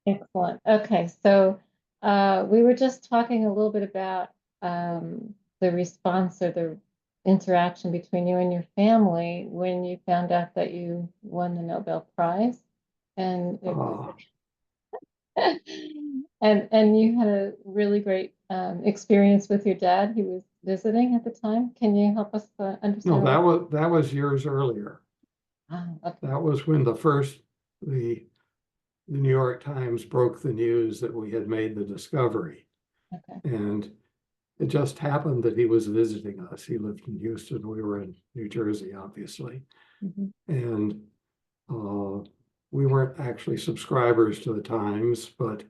Excellent. Okay, so we were just talking a little bit about the response or the interaction between you and your family when you found out that you won the Nobel Prize, and Uh, and you had a really great experience with your dad. He was visiting at the time. Can you help us no, understand a little? that was years earlier. Ah, okay, That was when the New York Times broke the news that we had made the discovery. okay. And it just happened that he was visiting us. He lived in Houston. We were in New Jersey, obviously. Mhm. And we weren't actually subscribers to the Times, but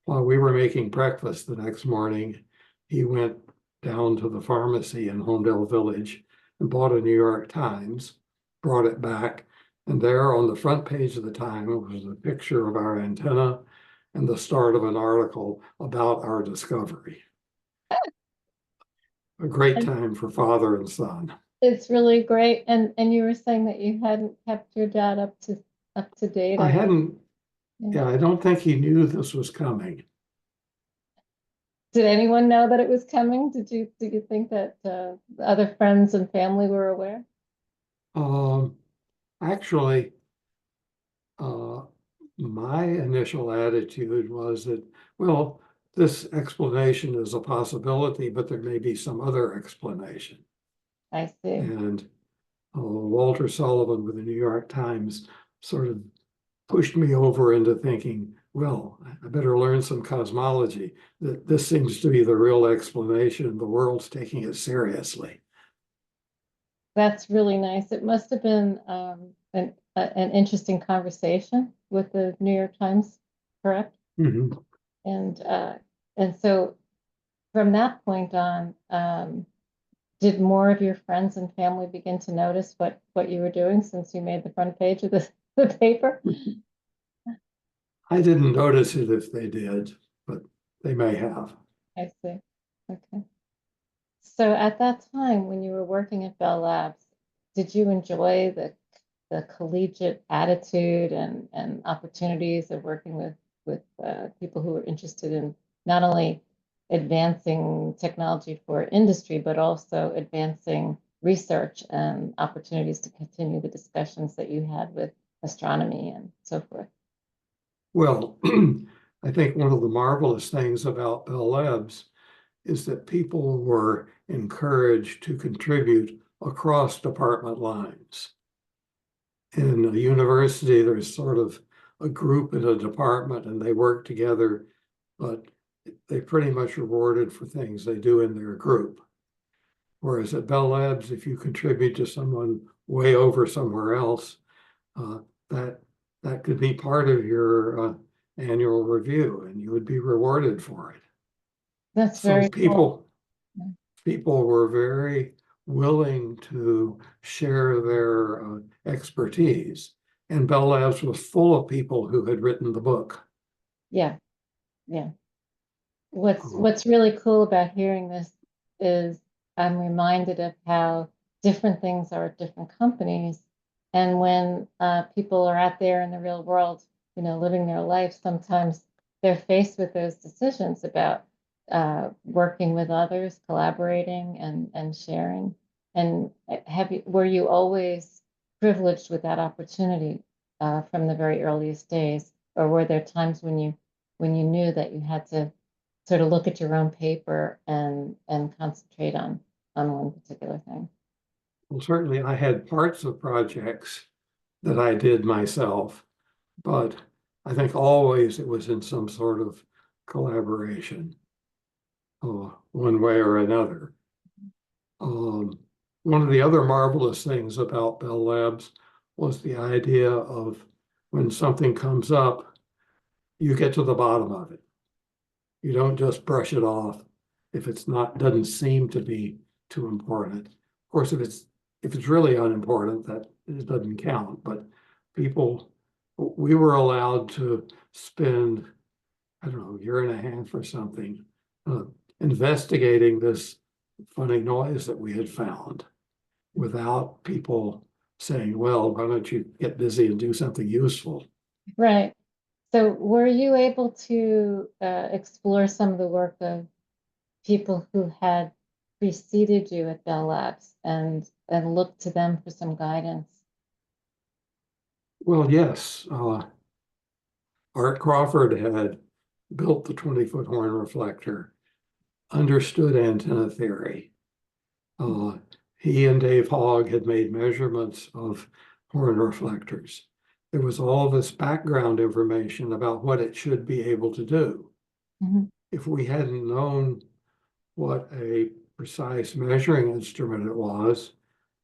while we were making breakfast the next morning, he went down to the pharmacy in Homedale Village and bought a New York Times, brought it back, and there on the front page of the Times was a picture of our antenna and the start of an article about our discovery. A great And time for father and son. it's really great. And you were saying that you hadn't kept your dad up to date I on it. hadn't, Yeah. yeah, I don't think he knew this was coming. Did anyone know that it was coming? Did you think that the other friends and family were aware? Um, Actually, uh, my initial attitude was that, well, this explanation is a possibility, but there may be some other explanation. I see. And Walter Sullivan with the New York Times sort of pushed me over into thinking, well, I better learn some cosmology. That this seems to be the real explanation. The world's taking it seriously. That's really nice. It must have been an interesting conversation with the New York Times, correct? Mhm. And and so from that point on, did more of your friends and family begin to notice what you were doing since you made the front page of the paper? I didn't notice it if they did, but they may have. I see. Okay. So at that time, when you were working at Bell Labs, did you enjoy the collegiate attitude and opportunities of working with people who were interested in not only advancing technology for industry, but also advancing research and opportunities to continue the discussions that you had with astronomy and so forth? Well, I think one of the marvelous things about Bell Labs is that people were encouraged to contribute across department lines. In a university, there's sort of a group in a department and they work together, but they pretty much rewarded for things they do in their group. Whereas at Bell Labs, if you contribute to someone way over somewhere else, uh, that that could be part of your annual review, and you would be rewarded for it. That's So very cool. people were very willing to share their expertise, and Bell Labs was full of people who had written the book. Yeah, yeah. Uh, What's really cool about hearing this is I'm reminded of how different things are at different companies. And when people are out there in the real world, living their life, sometimes they're faced with those decisions about working with others, collaborating and sharing. And were you always privileged with that opportunity from the very earliest days, or were there times when you knew that you had to sort of look at your own paper and concentrate on one particular thing? well, certainly I had parts of projects that I did myself, but I think always it was in some sort of collaboration, one way or another. Um, One of the other marvelous things about Bell Labs was the idea of when something comes up, you get to the bottom of it. You don't just brush it off if it's not, doesn't seem to be too important. Of course, if it's really unimportant, that it doesn't count. But people, we were allowed to spend, I don't know, a year and a half or something, uh, investigating this funny noise that we had found without people saying, well, why don't you get busy and do something useful? Right. So were you able to explore some of the work of people who had preceded you at Bell Labs and look to them for some guidance? Well, yes, Art Crawford had built the 20-foot horn reflector, understood antenna theory. He and Dave Hogg had made measurements of horn reflectors. There was all this background information about what it should be able to do. Mhm. If we hadn't known what a precise measuring instrument it was,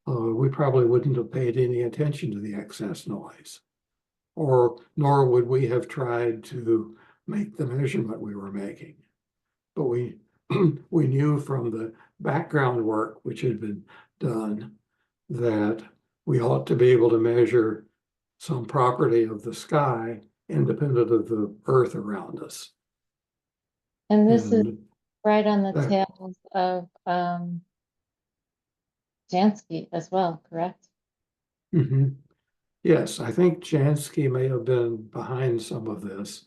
we probably wouldn't have paid any attention to the excess noise, or nor would we have tried to make the measurement we were making. But we we knew from the background work which had been done that we ought to be able to measure some property of the sky independent of the earth around us. And this is And right on the that, tails of Jansky as well, correct? mhm. Yes, I think Jansky may have been behind some of this,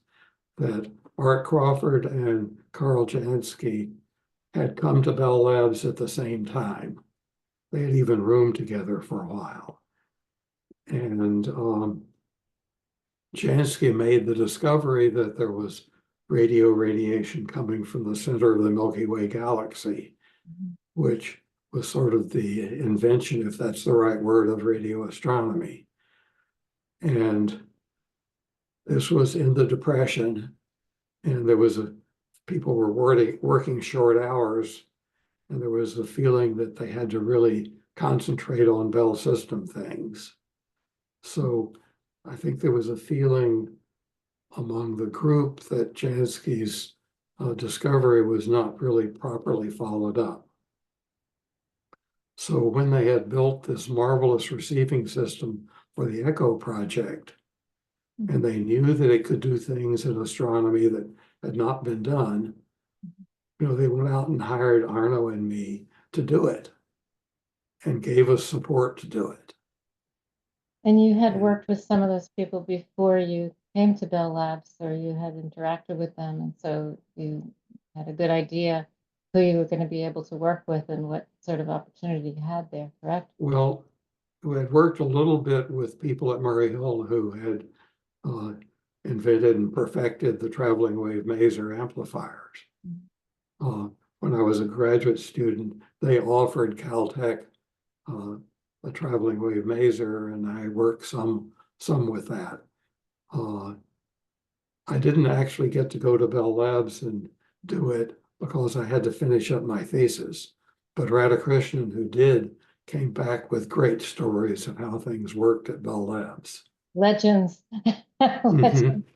that Art Crawford and Carl Jansky had come to Bell Labs at the same time. They had even roomed together for a while. And Jansky made the discovery that there was radio radiation coming from the center of the Milky Way galaxy, Mhm. which was sort of the invention, if that's the right word, of radio astronomy. And this was in the Depression, and there was people were working short hours, and there was a feeling that they had to really concentrate on Bell system things. So I think there was a feeling among the group that Jansky's discovery was not really properly followed up. So when they had built this marvelous receiving system for the ECHO project, and they knew that it could do things in astronomy that had not been done, they went out and hired Arno and me to do it and gave us support to do it. And you had And worked with some of those people before you came to Bell Labs, or you had interacted with them, and so you had a good idea who you were going to be able to work with and what sort of opportunity you had there, correct? well, we had worked a little bit with people at Murray Hill who had uh, invented and perfected the traveling wave maser amplifiers. Uh, when I was a graduate student, they offered Caltech uh, a traveling wave maser, and I worked some with that. I didn't actually get to go to Bell Labs and do it because I had to finish up my thesis. But Radhakrishnan, who did, came back with great stories of how things worked at Bell Labs. Legends. Mhm. Legends.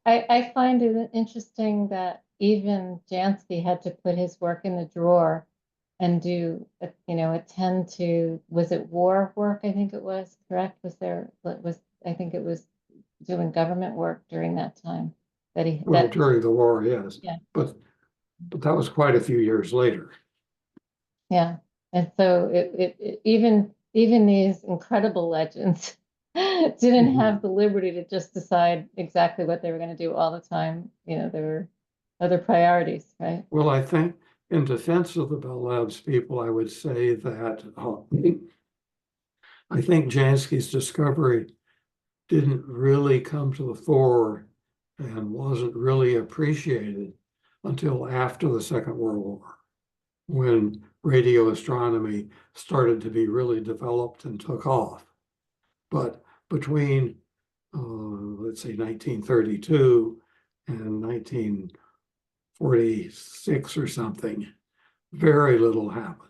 I find it interesting that even Jansky had to put his work in the drawer and do, attend to, was it war work? I think it was, correct? I think it was doing government work during that time Well, during the war, yes, yeah, but that was quite a few years later. yeah. And so even these incredible legends didn't Mhm. have the liberty to just decide exactly what they were going to do all the time. There were other priorities, right? Well, I think in defense of the Bell Labs people, I would say that I think Jansky's discovery didn't really come to the fore and wasn't really appreciated until after the Second World War, when radio astronomy started to be really developed and took off. But between, let's say, 1932 and 1946 or something, very little happened.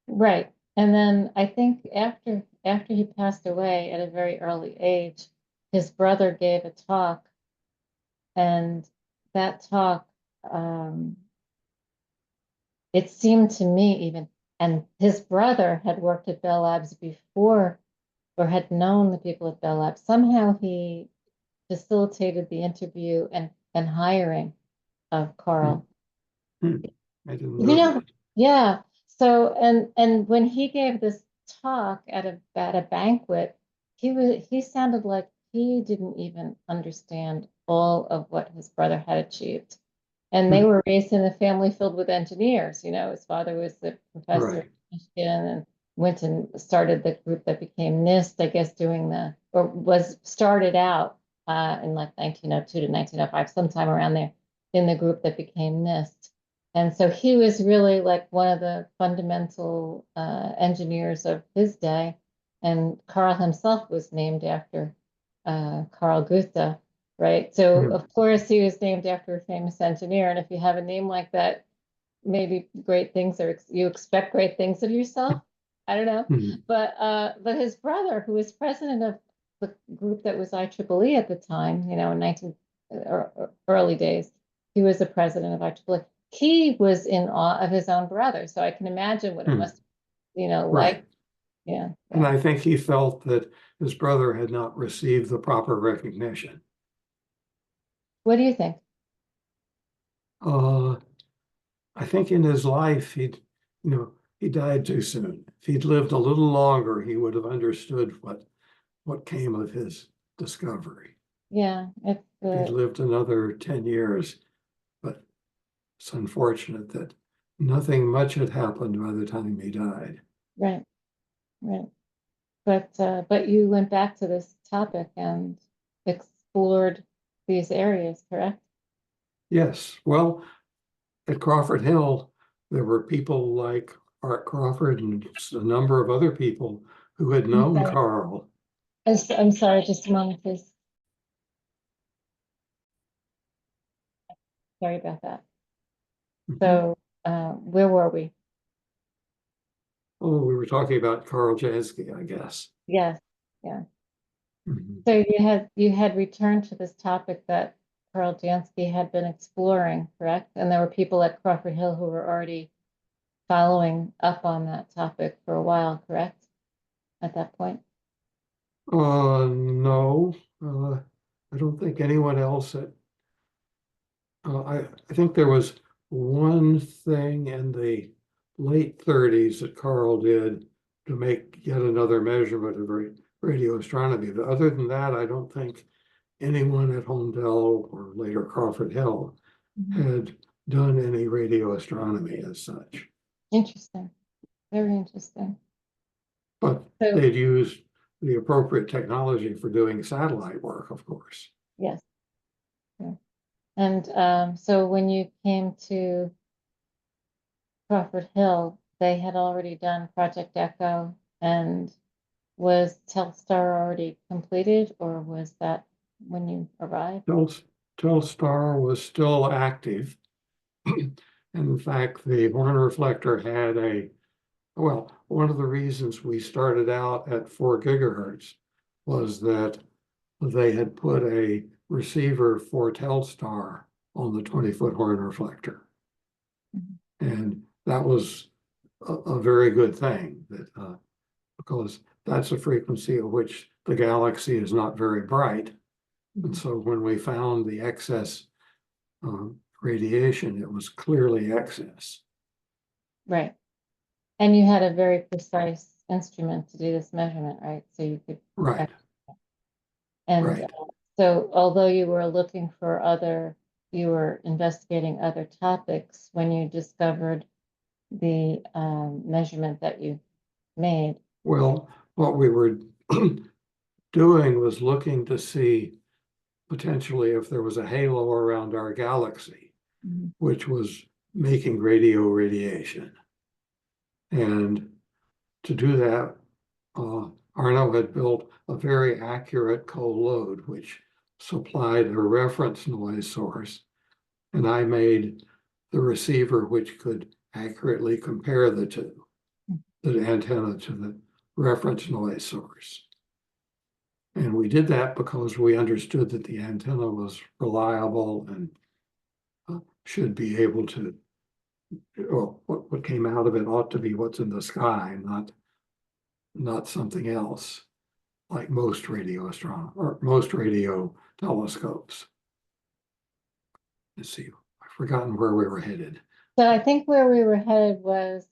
Right. And then I think after he passed away at a very early age, his brother gave a talk, and that talk, it seemed to me even, and his brother had worked at Bell Labs before or had known the people at Bell Labs. Somehow he facilitated the interview and hiring of Hmm. Carl. Hmm. I didn't You know know, that. yeah. So and when he gave this talk at a banquet, he sounded like he didn't even understand all of what his brother had achieved. And they Hmm. were raised in a family filled with engineers. You know, his father was the professor Right. at Michigan and went and started the group that became NIST, I guess, or was started out in like 1902 to 1905, sometime around there, in the group that became NIST. And so he was really like one of the fundamental engineers of his day. And Carl himself was named after Carl Gustav, right? So Hmm. of course he was named after a famous engineer. And if you have a name like that, maybe great things are, you expect great things of yourself. I don't know. Hmm. But his brother, who was president of the group that was IEEE at the time, you know, in 19 or early days, he was the president of IEEE. He was in awe of his own brother. So I can imagine what it Hmm. must, you know, Right. like. Yeah. And Yeah. I think he felt that his brother had not received the proper recognition. What do you think? Uh, I think in his life, he died too soon. If he'd lived a little longer, he would have understood what came of his discovery. Yeah, it's If he'd the lived another 10 years, but it's unfortunate that nothing much had happened by the time he died. right, right. But you went back to this topic and explored these areas, correct? Yes, well, at Crawford Hill, there were people like Art Crawford and a number of other people who had I'm known sorry. Carl. I'm sorry, just a moment, please. Sorry about that. Mhm. So, where were we? Oh, we were talking about Carl Jansky, I guess. Yes, yeah. Mhm. So you had returned to this topic that Carl Jansky had been exploring, correct? And there were people at Crawford Hill who were already following up on that topic for a while, correct? At that point? No, I don't think anyone else I think there was one thing in the late 30s that Carl did to make yet another measurement of radio astronomy. But other than that, I don't think anyone at Holmdel or later Crawford Hill Mhm. had done any radio astronomy as such. Interesting. Very interesting. But So, they'd used the appropriate technology for doing satellite work, of course. yes. Yeah. And so when you came to Crawford Hill, they had already done Project Echo, and was Telstar already completed, or was that when you arrived? Telstar was still active. In fact, the Horn reflector had one of the reasons we started out at 4 gigahertz was that they had put a receiver for Telstar on the 20-foot Horn reflector. Mhm. And that was a very good thing because that's a frequency at which the galaxy is not very bright. And Mhm. so when we found the excess radiation, it was clearly excess. Right. And you had a very precise instrument to do this measurement, right? So you could, Right, and right. so although you were investigating other topics when you discovered the measurement that you made. Well, what we were doing was looking to see potentially if there was a halo around our galaxy, Mhm. which was making radio radiation. And to do that, Arno had built a very accurate co-load, which supplied a reference noise source. And I made the receiver which could accurately compare the two, the antenna to the reference noise source. And we did that because we understood that the antenna was reliable and should be able to, well, what came out of it ought to be what's in the sky, not something else, like most radio astronomy or most radio telescopes. Let's see, I've forgotten where we were headed. So I think where we were headed was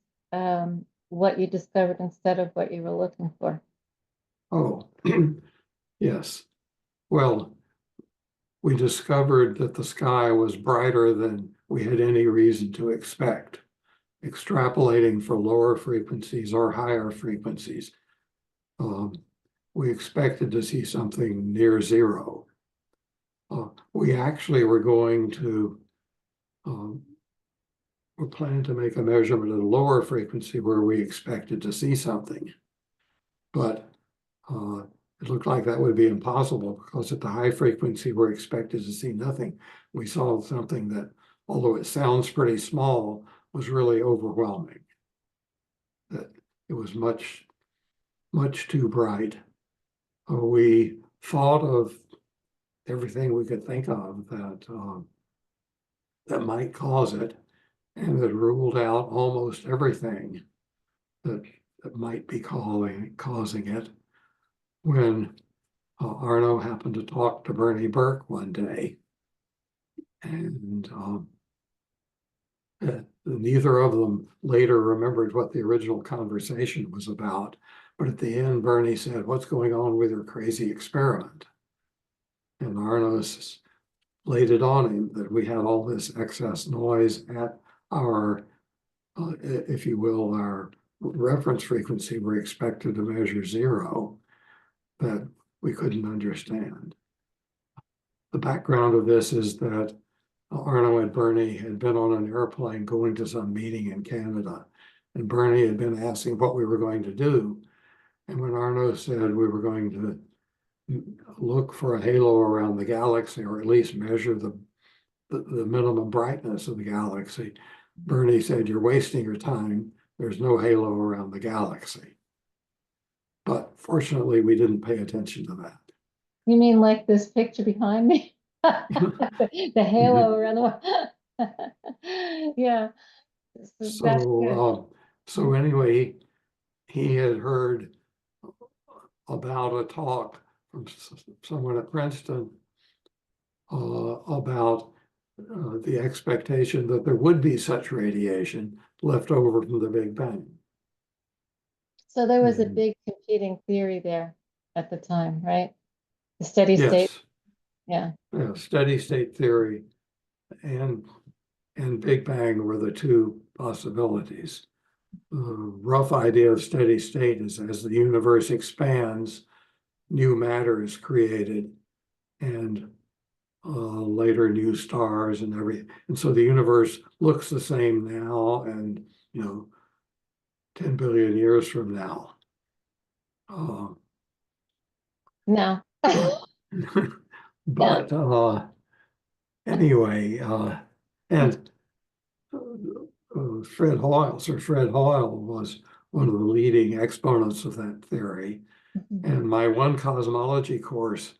what you discovered instead of what you were looking for. Oh, yes. Well, we discovered that the sky was brighter than we had any reason to expect, extrapolating for lower frequencies or higher frequencies. We expected to see something near zero. We actually were going to, we're planning to make a measurement at a lower frequency where we expected to see something. But it looked like that would be impossible because at the high frequency, we're expected to see nothing. We saw something that, although it sounds pretty small, was really overwhelming. That it was much, much too bright. We thought of everything we could think of that might cause it, and that ruled out almost everything that might be causing it. When Arno happened to talk to Bernie Burke one day, and neither of them later remembered what the original conversation was about. But at the end, Bernie said, "What's going on with your crazy experiment?" And Arno laid it on him that we had all this excess noise at our, if you will, our reference frequency. We're expected to measure zero, that we couldn't understand. The background of this is that Arno and Bernie had been on an airplane going to some meeting in Canada, and Bernie had been asking what we were going to do. And when Arno said we were going to look for a halo around the galaxy, or at least measure the minimum brightness of the galaxy, Bernie said, "You're wasting your time. There's no halo around the galaxy." But fortunately, we didn't pay attention to that. You mean like this picture behind me? The halo around the world. Yeah, that's good. So anyway, he had heard about a talk from someone at Princeton about the expectation that there would be such radiation left over from the Big Bang. So there was a big competing theory there at the time, right? The steady state. Yes. Yeah, steady state theory and Big Bang were the two possibilities. The rough idea of steady state is as the universe expands, new matter is created, and later new stars and everything. And so the universe looks the same now and, 10 billion years from now. No. But anyway, and Sir Fred Hoyle was one of the leading exponents of that theory. And my one cosmology course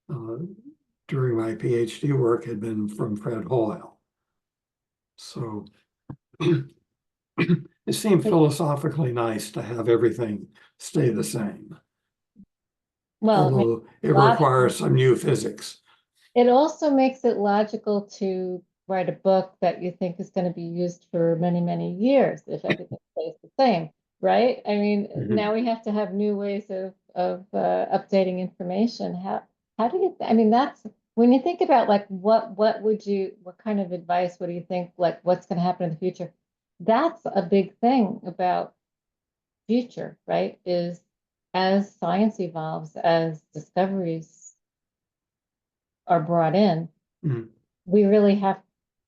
during my PhD work had been from Fred Hoyle. So it seemed philosophically nice to have everything stay the same. Well, although it requires some new physics. It also makes it logical to write a book that you think is going to be used for many, many years if everything stays the same, right? I mean, now we have to have new ways of updating information. How do you, I mean, that's when you think about like what kind of advice, what do you think, like what's going to happen in the future? That's a big thing about future, right? Is as science evolves, as discoveries are brought in, we really have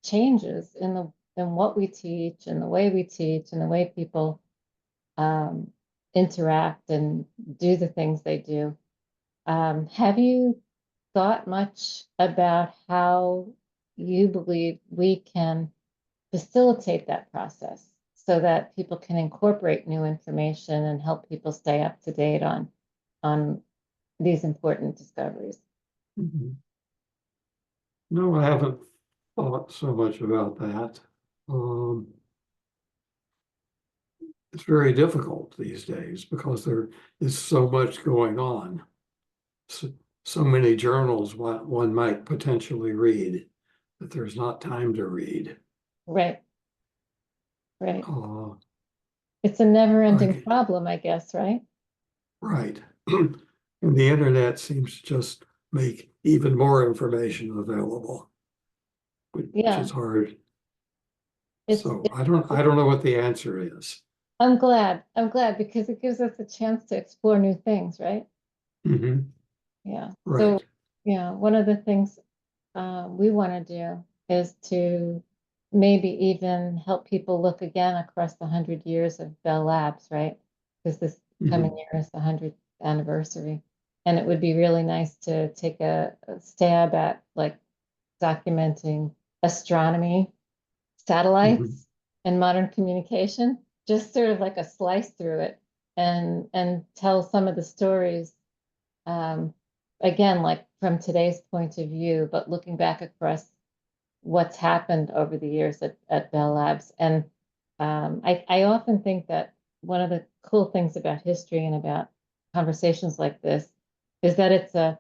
changes in what we teach and the way we teach and the way people interact and do the things they do. Have you thought much about how you believe we can facilitate that process so that people can incorporate new information and help people stay up to date on these important discoveries? No, I haven't thought so much about that. It's very difficult these days because there is so much going on. So many journals one might potentially read that there's not time to read. Right. It's a never-ending problem, I guess, right? Right. And the internet seems to just make even more information available, which Yeah, is hard. it's, So it's, I don't know what the answer is. I'm glad because it gives us a chance to explore new things, right? Mhm. Yeah. So, Right. yeah, one of the things we want to do is to maybe even help people look again across the 100 years of Bell Labs, right? Because this coming Mhm. year is the 100th anniversary. And it would be really nice to take a stab at like documenting astronomy, Mhm. satellites, and modern communication, just sort of like a slice through it and tell some of the stories um, again, like from today's point of view, but looking back across what's happened over the years at Bell Labs. And I often think that one of the cool things about history and about conversations like this is that it's a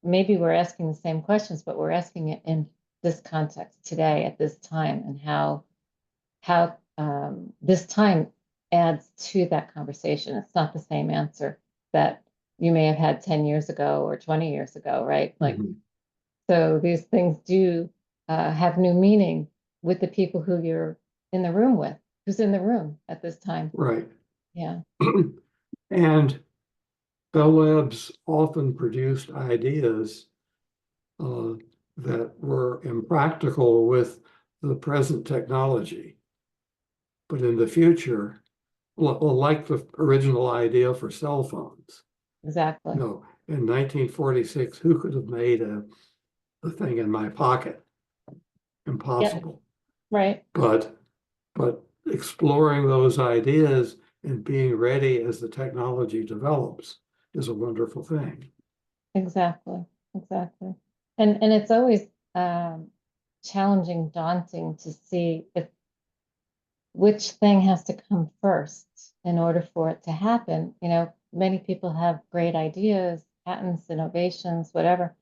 maybe we're asking the same questions, but we're asking it in this context today at this time and how this time adds to that conversation. It's not the same answer that you may have had 10 years ago or 20 years ago, right? Like, Mhm. so these things do have new meaning with the people who you're in the room with, who's in the room at this time. Right. Yeah, And Bell Labs often produced ideas uh, that were impractical with the present technology. But in the future, like the original idea for cell phones, exactly. in 1946, who could have made a thing in my pocket? Yeah, Impossible. right. But but exploring those ideas and being ready as the technology develops is a wonderful thing. Exactly. Exactly. And it's always um, challenging, daunting to see if which thing has to come first in order for it to happen. You know, many people have great ideas, patents, innovations, whatever,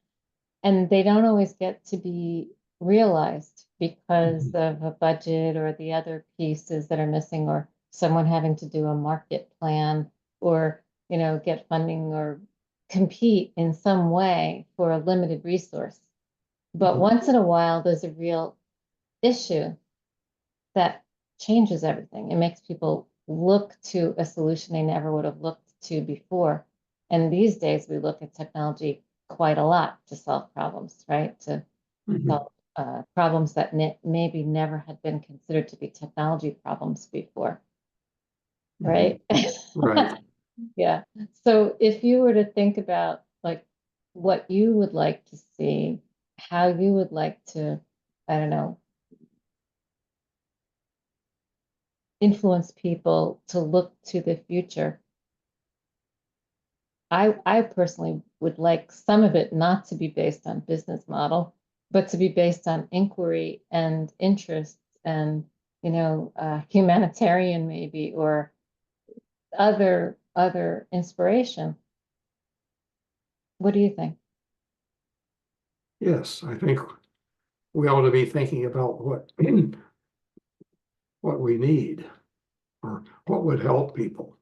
and they don't always get to be realized because Mhm. of a budget or the other pieces that are missing, or someone having to do a market plan or, you know, get funding or compete in some way for a limited resource. But Mhm. once in a while, there's a real issue that changes everything. It makes people look to a solution they never would have looked to before. And these days, we look at technology quite a lot to solve problems, right? To Mhm. solve problems that maybe never had been considered to be technology problems before, Mhm. right? Right. Yeah. So if you were to think about like what you would like to see, how you would like to, I don't know, influence people to look to the future. I personally would like some of it not to be based on business model, but to be based on inquiry and interests and, you know, humanitarian maybe or other inspiration. What do you think? Yes, I think we ought to be thinking about what we need or what would help people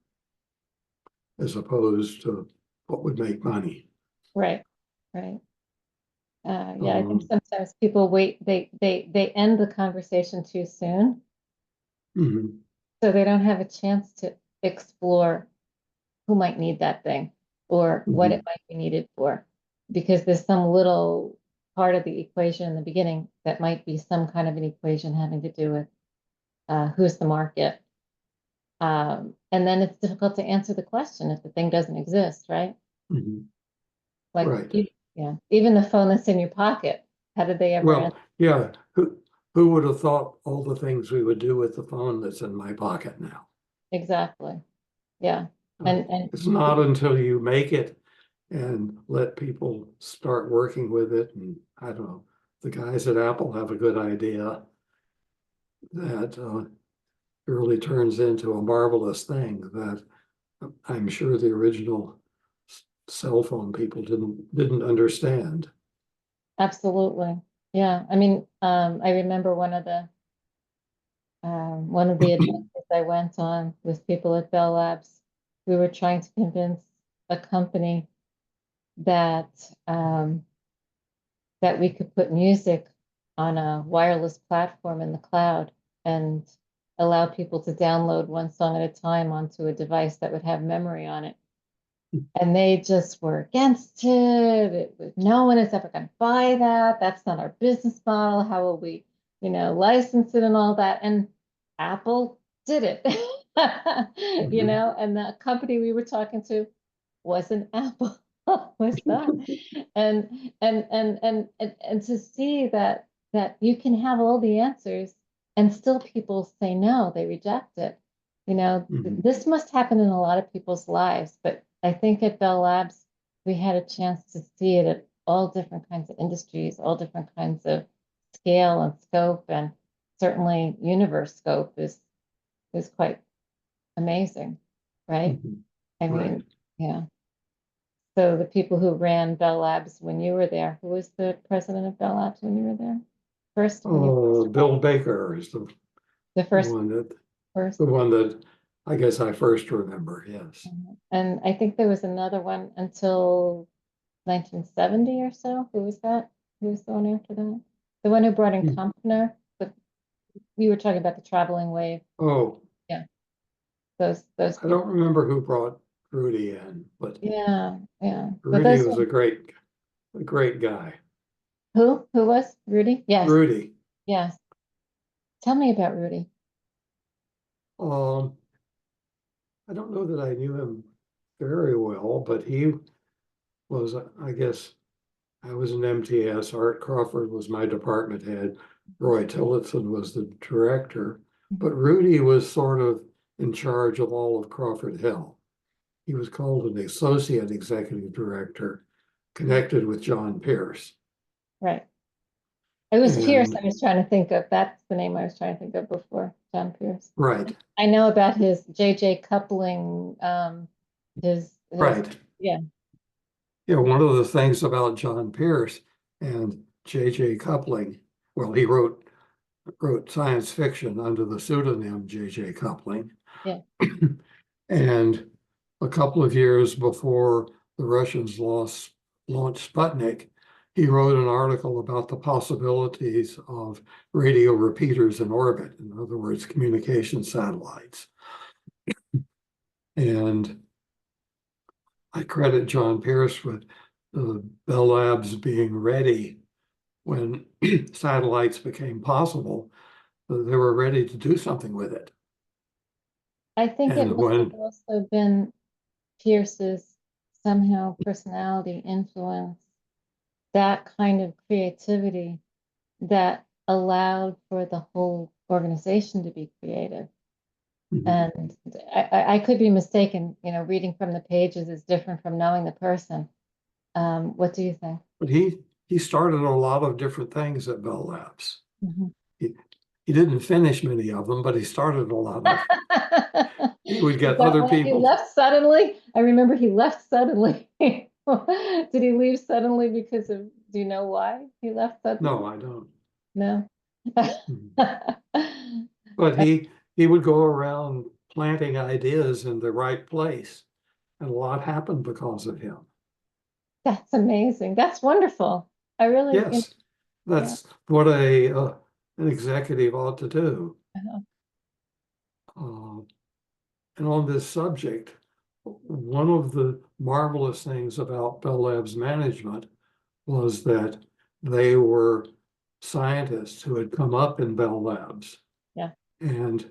as opposed to what would make money. Right, right. Yeah, I think Um, sometimes people wait, they end the conversation too soon, mhm. so they don't have a chance to explore who might need that thing or what it Mhm. might be needed for. Because there's some little part of the equation in the beginning that might be some kind of an equation having to do with who's the market. And then it's difficult to answer the question if the thing doesn't exist, right? Mhm. Like, Right. yeah, even the phone that's in your pocket, how did they ever Well, answer? yeah, who would have thought all the things we would do with the phone that's in my pocket now? Exactly. Yeah. Uh, And it's not until you make it and let people start working with it. And I don't know, the guys at Apple have a good idea that really turns into a marvelous thing that I'm sure the original cell phone people didn't understand. absolutely. Yeah. I mean, I remember one of the adventures I went on with people at Bell Labs. We were trying to convince a company that that we could put music on a wireless platform in the cloud and allow people to download one song at a time onto a device that would have memory on it. And they just were against it. It was, no one is ever going to buy that. That's not our business model. How will we, license it and all that? And Apple did it, and the company we were talking to wasn't Apple, was not. And to see that you can have all the answers and still people say no, they reject it. This must happen in a lot of people's lives, but I think at Bell Labs, we had a chance to see it at all different kinds of industries, all different kinds of scale and scope, and certainly universe scope is quite amazing, right? I mean, Right. yeah. So the people who ran Bell Labs when you were there, who was the president of Bell Labs when you were there? First, when you first Bill arrived? Baker is The first, the one that I guess I first remember, yes. and I think there was another one until 1970 or so. Who was that? Who was the one after that? The one who brought in Compner, but we were talking about the traveling wave. Oh, Yeah, those I people. don't remember who brought Rudy in, but Yeah, yeah. But Rudy those was a great guy. who was Rudy? Yes, Rudy. yes. Tell me about Rudy. Um, I don't know that I knew him very well, but he was, I guess, I was an MTS. Art Crawford was my department head. Roy Tillotson was the director, but Rudy was sort of in charge of all of Crawford Hill. He was called an associate executive director, connected with John Pierce. Right. It was Pierce I And was trying to think of. That's the name I was trying to think of before, John Pierce. right, I know about his JJ coupling, his right. yeah, Yeah, one of the things about John Pierce and J.J. Coupling, well, he wrote science fiction under the pseudonym J.J. Coupling. yeah, And a couple of years before the Russians launched Sputnik, he wrote an article about the possibilities of radio repeaters in orbit, in other words, communication satellites. And I credit John Pierce with Bell Labs being ready when satellites became possible. They were ready to do something with it. I think it And must have when, also been Pierce's somehow personality influence, that kind of creativity that allowed for the whole organization to be creative. And I could be mistaken, reading from the pages is different from knowing the person. What do you think? but he started a lot of different things at Bell Labs. Mhm. He, he didn't finish many of them, but he started a lot of them. He would Is get that other why he people. left suddenly? I remember he left suddenly. Did he leave suddenly because of, do you know why he left No, suddenly? I don't. No. But he would go around planting ideas in the right place, and a lot happened because of him. That's amazing. That's wonderful. I really, Yes, yeah. that's what an executive ought to do. Uh-huh. Uh, and on this subject, one of the marvelous things about Bell Labs management was that they were scientists who had come up in Bell Labs, Yeah. and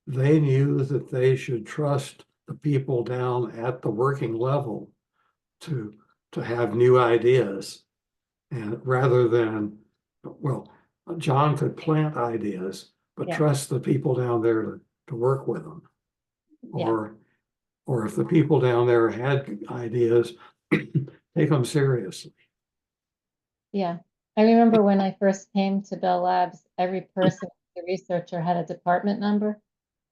they knew that they should trust the people down at the working level to have new ideas, and rather than, well, John could plant ideas, but Yeah. trust the people down there to work with them. Yeah. Or if the people down there had ideas, take them seriously. Yeah. I remember when I first came to Bell Labs, every person, the researcher had a department number.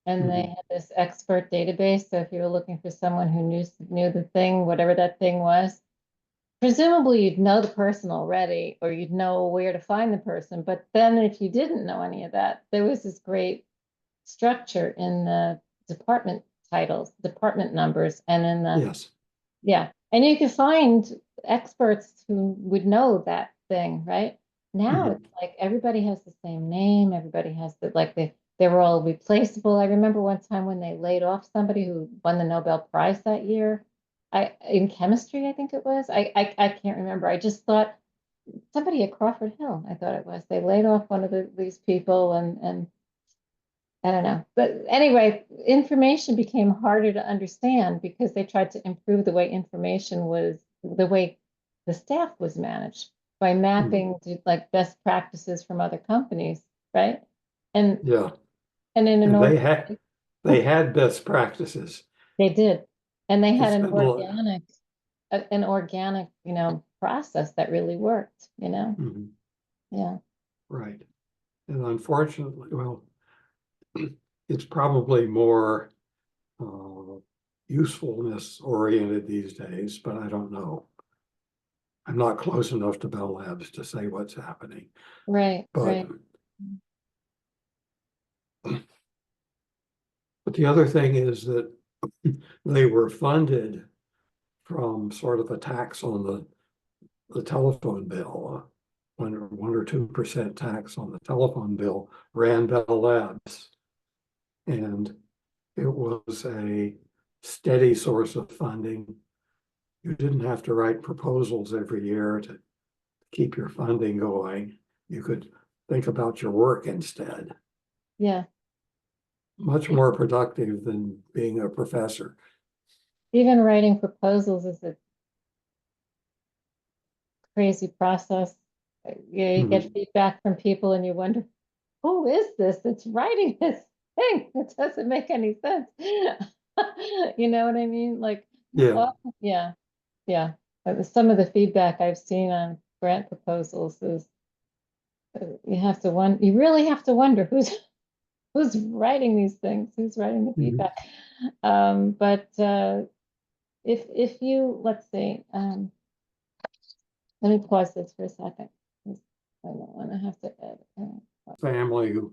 And they Mhm. had this expert database. So if you were looking for someone who knew the thing, whatever that thing was, presumably you'd know the person already, or you'd know where to find the person. But then if you didn't know any of that, there was this great structure in the department titles, department numbers, and in the Yes. yeah. And you could find experts who would know that thing, right? Now Mhm. it's like everybody has the same name, everybody has they were all replaceable. I remember one time when they laid off somebody who won the Nobel Prize that year. In chemistry, I think it was. I can't remember. I just thought somebody at Crawford Hill, I thought it was. They laid off one of these people and I don't know. But anyway, information became harder to understand because they tried to improve the way the way the staff was managed by Mhm. mapping to like best practices from other companies, right? And Yeah, and in an and org they had best practices. they did. And they had Just a little. an organic, process that really worked, Mhm. Yeah. Right. And unfortunately, well, it's probably more usefulness oriented these days, but I don't know. I'm not close enough to Bell Labs to say what's happening. Right, But right. the other thing is that they were funded from sort of a tax on the telephone bill. 1 or 2% tax on the telephone bill ran Bell Labs. And it was a steady source of funding. You didn't have to write proposals every year to keep your funding going. You could think about your work instead. Yeah. Much more productive than being a professor. Even writing proposals is a crazy process. You get Mhm. feedback from people and you wonder, who is this that's writing this thing? It doesn't make any sense. You know what I mean? Like, Yeah. oh, yeah, yeah. Some of the feedback I've seen on grant proposals is you really have to wonder who's writing these things, who's writing the Mhm. feedback. But if you, let's see, let me pause this for a second. I don't want to have to edit. Family who,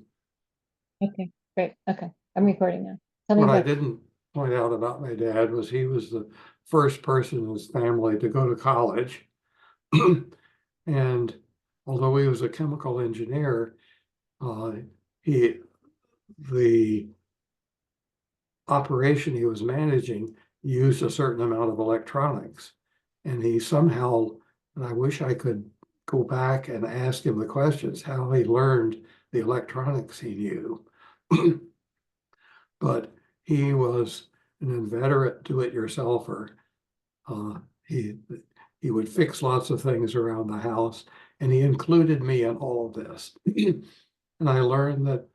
Okay, great. Okay, I'm recording now. Tell me what I about. didn't point out about my dad was he was the first person in his family to go to college. And although he was a chemical engineer, uh, he the operation he was managing used a certain amount of electronics. And he somehow, and I wish I could go back and ask him the questions, how he learned the electronics he knew. But he was an inveterate do-it-yourselfer. Uh, he he would fix lots of things around the house, and he included me in all of this. And I learned that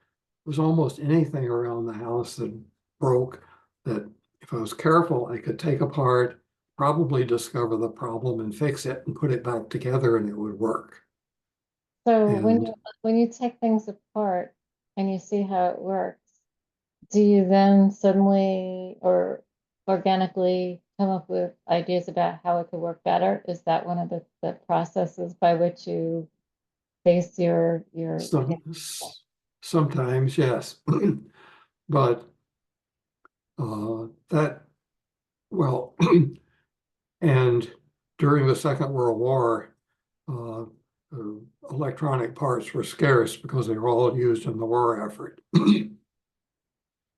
was almost anything around the house that broke, that if I was careful, I could take apart, probably discover the problem and fix it and put it back together and it would work. So And when you take things apart and you see how it works, do you then suddenly or organically come up with ideas about how it could work better? Is that one of the processes by which you face some, sometimes, yes. But that, well, and during the Second World War, uh, electronic parts were scarce because they were all used in the war effort.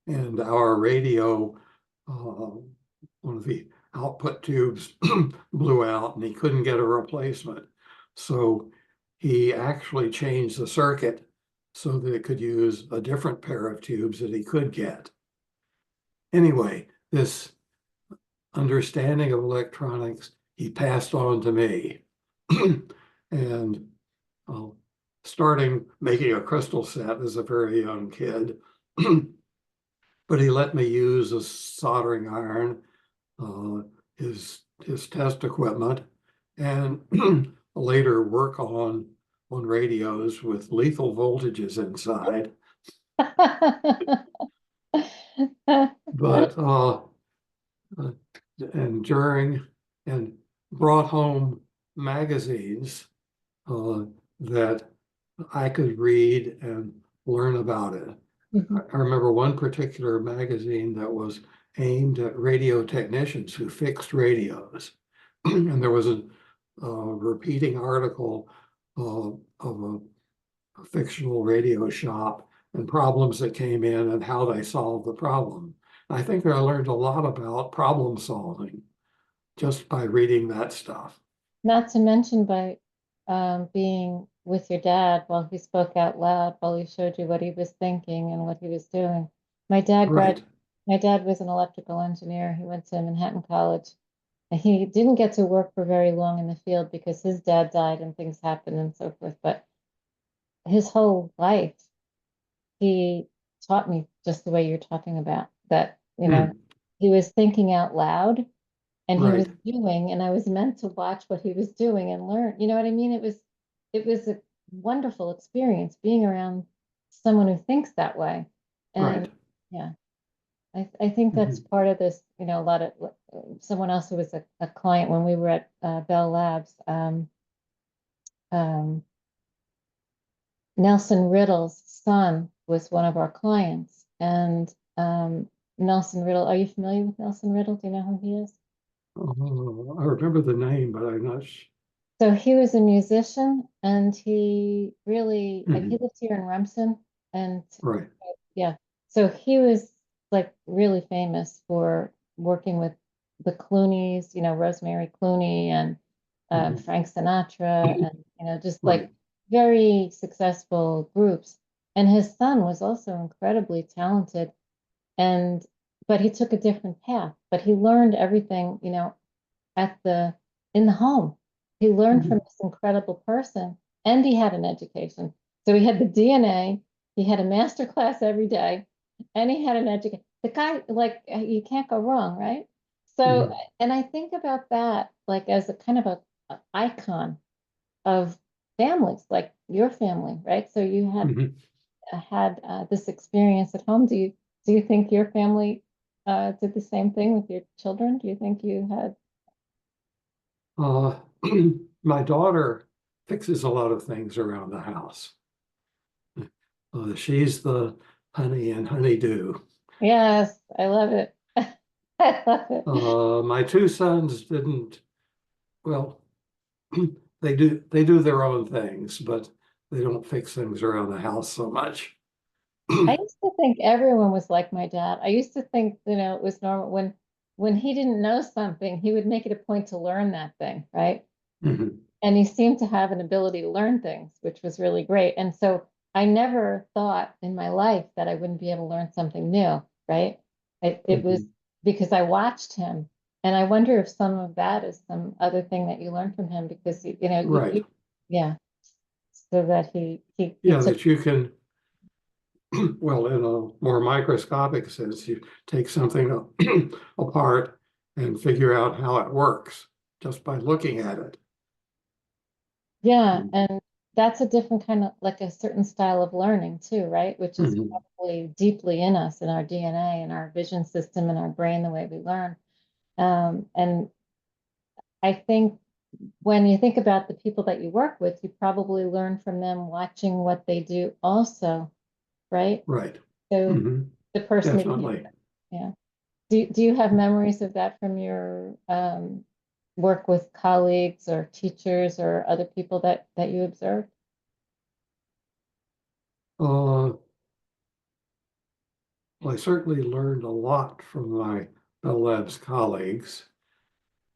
And our radio, one of the output tubes blew out and he couldn't get a replacement. So he actually changed the circuit so that it could use a different pair of tubes that he could get. Anyway, this understanding of electronics he passed on to me. And starting making a crystal set as a very young kid. But he let me use a soldering iron, his test equipment, and later work on radios with lethal voltages inside. But uh, and during and brought home magazines that I could read and learn about it. Mhm. I remember one particular magazine that was aimed at radio technicians who fixed radios. And there was repeating article of a fictional radio shop and problems that came in and how they solved the problem. I think I learned a lot about problem solving just by reading that stuff. Not to mention by being with your dad while he spoke out loud, while he showed you what he was thinking and what he was doing. My dad grad, Right. my dad was an electrical engineer. He went to Manhattan College. And he didn't get to work for very long in the field because his dad died and things happened and so forth. But his whole life, he taught me just the way you're talking about that, Hmm. he was thinking out loud and he was Right. doing, and I was meant to watch what he was doing and learn. You know what I mean? It was a wonderful experience being around someone who thinks that way. And Right. yeah, I think that's Hmm. part of this, a lot of someone else who was a client when we were at Bell Labs, um, Nelson Riddle's son was one of our clients. And Nelson Riddle, are you familiar with Nelson Riddle? Do you know who he is? I remember the name, but I'm not. So he was a musician and he really, he Mhm. lived here in Remsen and Right. yeah. So he was like really famous for working with the Clooneys, Rosemary Clooney and Mhm. Frank Sinatra and, just Right. like very successful groups. And his son was also incredibly talented and, but he took a different path, but he learned everything, at the in the home. He learned from Mhm. this incredible person, and he had an education. So he had the DNA, he had a master class every day, and he had an education. The guy, like, you can't go wrong, right? So, Mhm. and I think about that like as a kind of a icon of families, like your family, right? So you Mhm. had this experience at home. Do you think your family did the same thing with your children? Do you think you had? Uh, my daughter fixes a lot of things around the house. She's the honey and honeydew. Yes, I love it. I love it. My two sons didn't, well, they do their own things, but they don't fix things around the house so much. I used to think everyone was like my dad. I used to think, it was normal when he didn't know something, he would make it a point to learn that thing, right? Mhm. And he seemed to have an ability to learn things, which was really great. And so I never thought in my life that I wouldn't be able to learn something new, right? It was Mhm. because I watched him. And I wonder if some of that is some other thing that you learned from him because Right. yeah, so that he Yeah, took. that you can, well, in a more microscopic sense, you take something apart and figure out how it works just by looking at it. Yeah, Mm. and that's a different kind of like a certain style of learning too, right? Which is Mhm. probably deeply in us, in our DNA, in our vision system, in our brain, the way we learn. And I think when you think about the people that you work with, you probably learn from them watching what they do also, right? Right. So Hmm. the person that you, Definitely. yeah. Do you have memories of that from your work with colleagues or teachers or other people that you observed? Uh, well, I certainly learned a lot from my Bell Labs colleagues.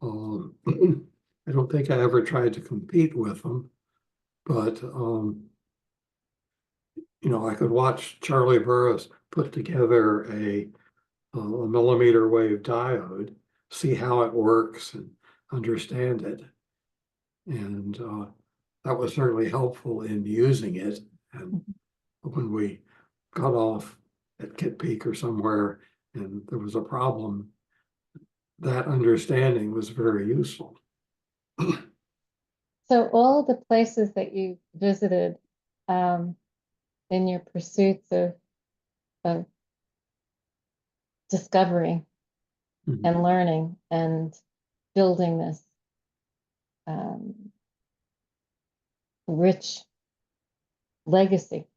Um, I don't think I ever tried to compete with them, but I could watch Charlie Burris put together a millimeter wave diode, see how it works and understand it. And that was certainly helpful in using it. And when we got off at Kit Peak or somewhere and there was a problem, that understanding was very useful. So all the places that you visited um, in your pursuits of discovery Mhm. and learning and building this um, rich legacy.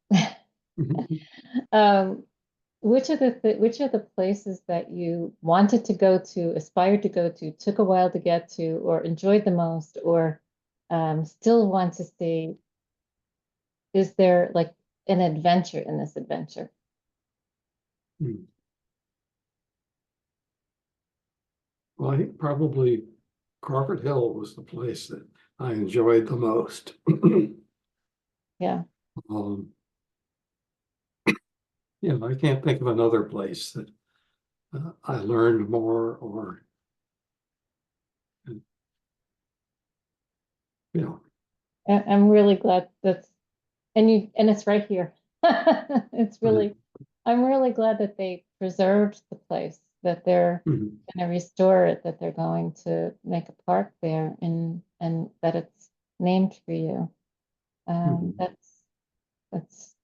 Mhm. um, which are the places that you wanted to go to, aspired to go to, took a while to get to, or enjoyed the most, or still want to see, is there like an adventure in this adventure? Hmm. Well, I think probably Crawford Hill was the place that I enjoyed the most. Yeah. Um, I can't think of another place that I learned more or, you know, I'm really glad and it's right here. It's right. really, I'm really glad that they preserved the place, that they're Mhm, going to restore it, that they're going to make a park there and that it's named for you. mhm, That's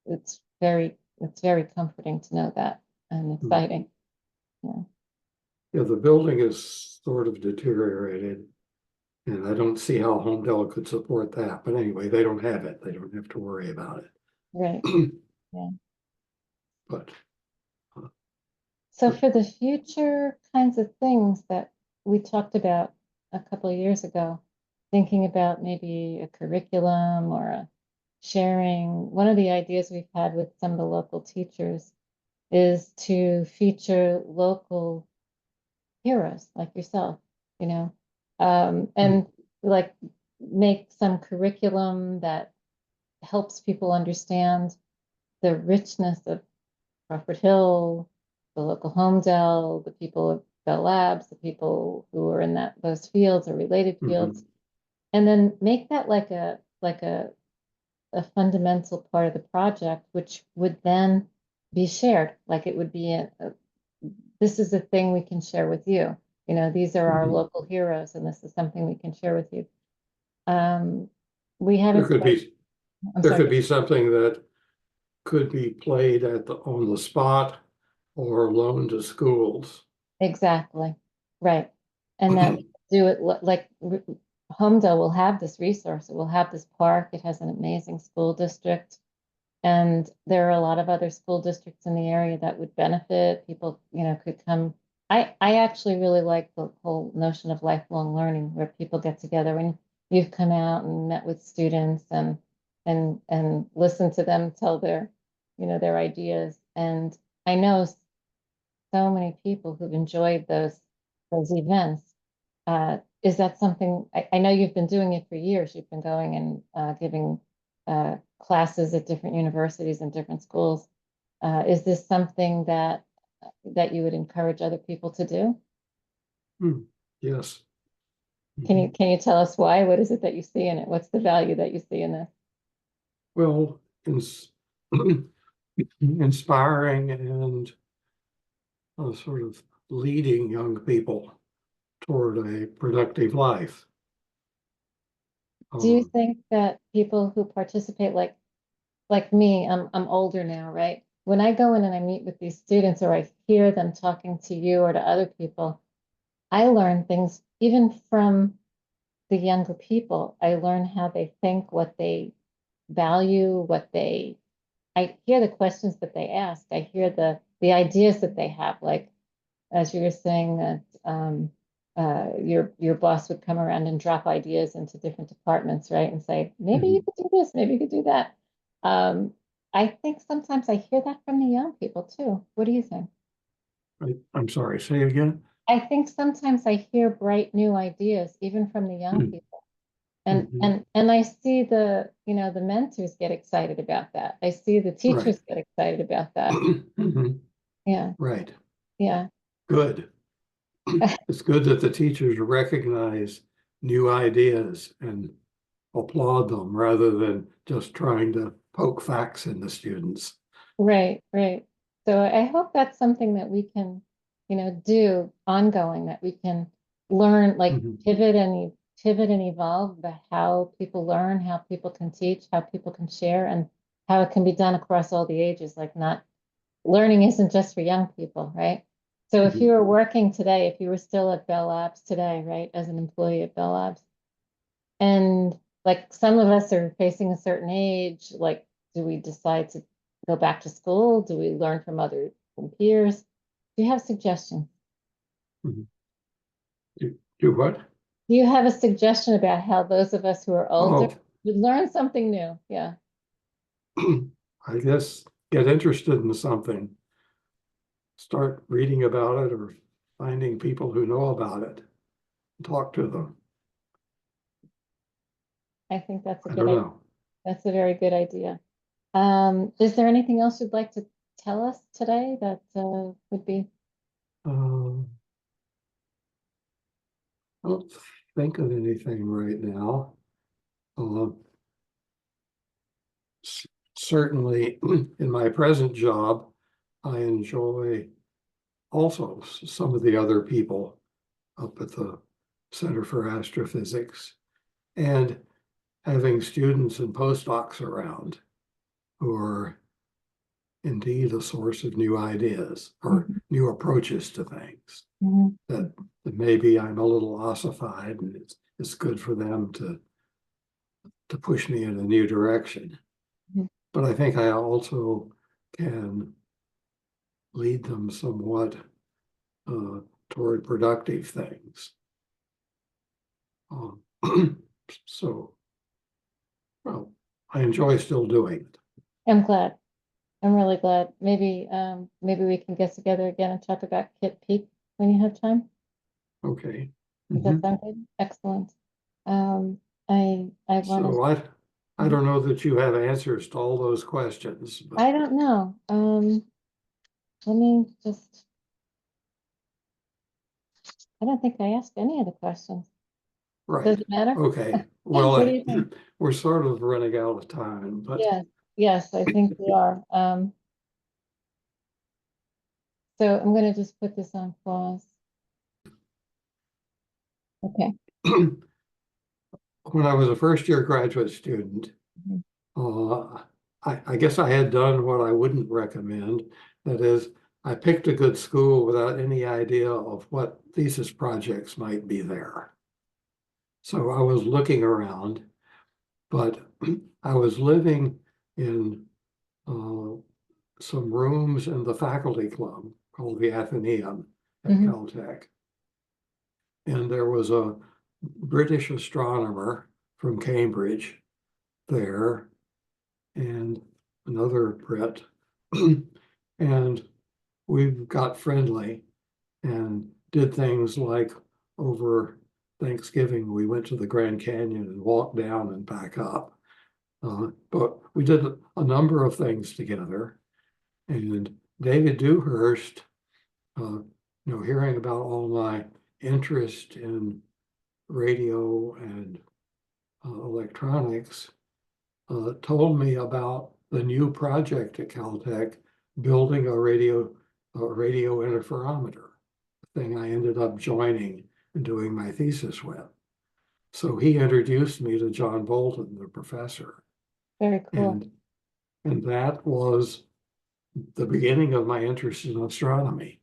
it's very comforting to know that and mhm. exciting. Yeah. Yeah, the building is sort of deteriorated, and I don't see how Homedale could support that. But anyway, they don't have it. They don't have to worry about Right. it. Yeah. But So uh, for the future kinds of things that we talked about a couple of years ago, thinking about maybe a curriculum or a sharing, one of the ideas we've had with some of the local teachers is to feature local heroes like yourself, you know, mm, and like make some curriculum that helps people understand the richness of Crawford Hill, the local Homedale, the people of Bell Labs, the people who are in those fields or related fields, mhm, and then make that like a fundamental part of the project, which would then be shared. Like it would be this is a thing we can share with you. You know, these are our mhm. local heroes, and this is something we can share with you. Um, we There haven't could quite. be I'm there sorry. could be something that could be played on the spot or loaned to schools. Exactly. Right. And that we do it like Homedale will have this resource. It will have this park. It has an amazing school district. And there are a lot of other school districts in the area that would benefit. People, could come. I actually really like the whole notion of lifelong learning where people get together and you've come out and met with students and listen to them tell their ideas. And I know so many people who've enjoyed those events. Is that something I know you've been doing it for years? You've been going and giving classes at different universities and different schools. Is this something that you would encourage other people to do? Hmm, yes. Can you Mhm. can you tell us why? What is it that you see in it? What's the value that you see in this? Well, inspiring and sort of leading young people toward a productive life. Do you Um, think that people who participate, like me, I'm older now, right? When I go in and I meet with these students or I hear them talking to you or to other people, I learn things even from the younger people. I learn how they think, what they value, I hear the questions that they ask. I hear the ideas that they have. Like as you were saying that your boss would come around and drop ideas into different departments, right? And say, maybe you mhm. could do this, maybe you could do that. Um, I think sometimes I hear that from the young people too. What do you think? I'm sorry, say again. I think sometimes I hear bright new ideas even from the young Mhm, people. And mhm. and and I see the mentors get excited about that. I see the Right. teachers get excited about that. Mhm. Yeah, Right. yeah. Good. It's good that the teachers recognize new ideas and applaud them rather than just trying to poke facts into students. Right, right. So I hope that's something that we can, do ongoing, that we can learn, like Mhm, pivot and evolve the how people learn, how people can teach, how people can share, and how it can be done across all the ages. Like not learning isn't just for young people, right? So if you mhm, were working today, if you were still at Bell Labs today, right, as an employee at Bell Labs, and like some of us are facing a certain age, like do we decide to go back to school? Do we learn from peers? Do you have suggestions? mhm. Do what? Do you have a suggestion about how those of us who are older Oh, would learn something new? Yeah. I guess get interested in something. Start reading about it or finding people who know about it. Talk to them. I think that's a I good don't idea. know. That's a very good idea. Is there anything else you'd like to tell us today that would be? Um, I don't think of anything right now. Um, Certainly in my present job, I enjoy also some of the other people up at the Center for Astrophysics and having students and postdocs around who are indeed a source of new ideas or Mhm. new approaches to things Mhm. that maybe I'm a little ossified and it's good for them to push me in a new direction. Mhm. But I think I also can lead them somewhat uh, toward productive things. Um, so, well, I enjoy still doing it. I'm glad. I'm really glad. Maybe we can get together again and talk about Kit Peak when you have time. Okay. Does that Mhm. sound good? Excellent. I want So I to. don't know that you have answers to all those questions, but I don't know. Let me just. I don't think I asked any of the questions. Does right. it matter? Okay. What do Well, you think? we're sort of running out of time, but Yes, yes, I think we are. So I'm going to just put this on pause. Okay. when I was a first year graduate student, Mhm. uh, I guess I had done what I wouldn't recommend. That is, I picked a good school without any idea of what thesis projects might be there. So I was looking around, but I was living in uh, some rooms in the faculty club called the Athenaeum at Mhm. Caltech. And there was a British astronomer from Cambridge there and another Brit. And we got friendly and did things like over Thanksgiving, we went to the Grand Canyon and walked down and back up. But we did a number of things together. And David Dewhurst, hearing about all my interest in radio and electronics, told me about the new project at Caltech, building a radio interferometer, thing I ended up joining and doing my thesis with. So he introduced me to John Bolton, the professor, Very cool. and that was the beginning of my interest in astronomy.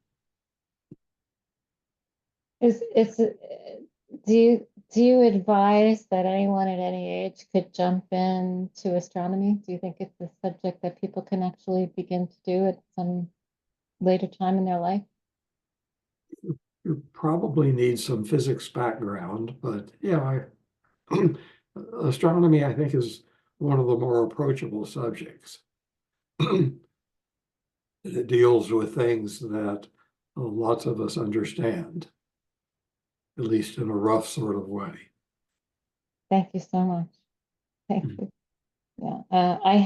Do you advise that anyone at any age could jump into astronomy? Do you think it's a subject that people can actually begin to do at some later time in their life? You probably need some physics background, but yeah, astronomy, I think, is one of the more approachable subjects. It deals with things that lots of us understand, at least in a rough sort of way. Thank you so much. Thank you. Yeah, I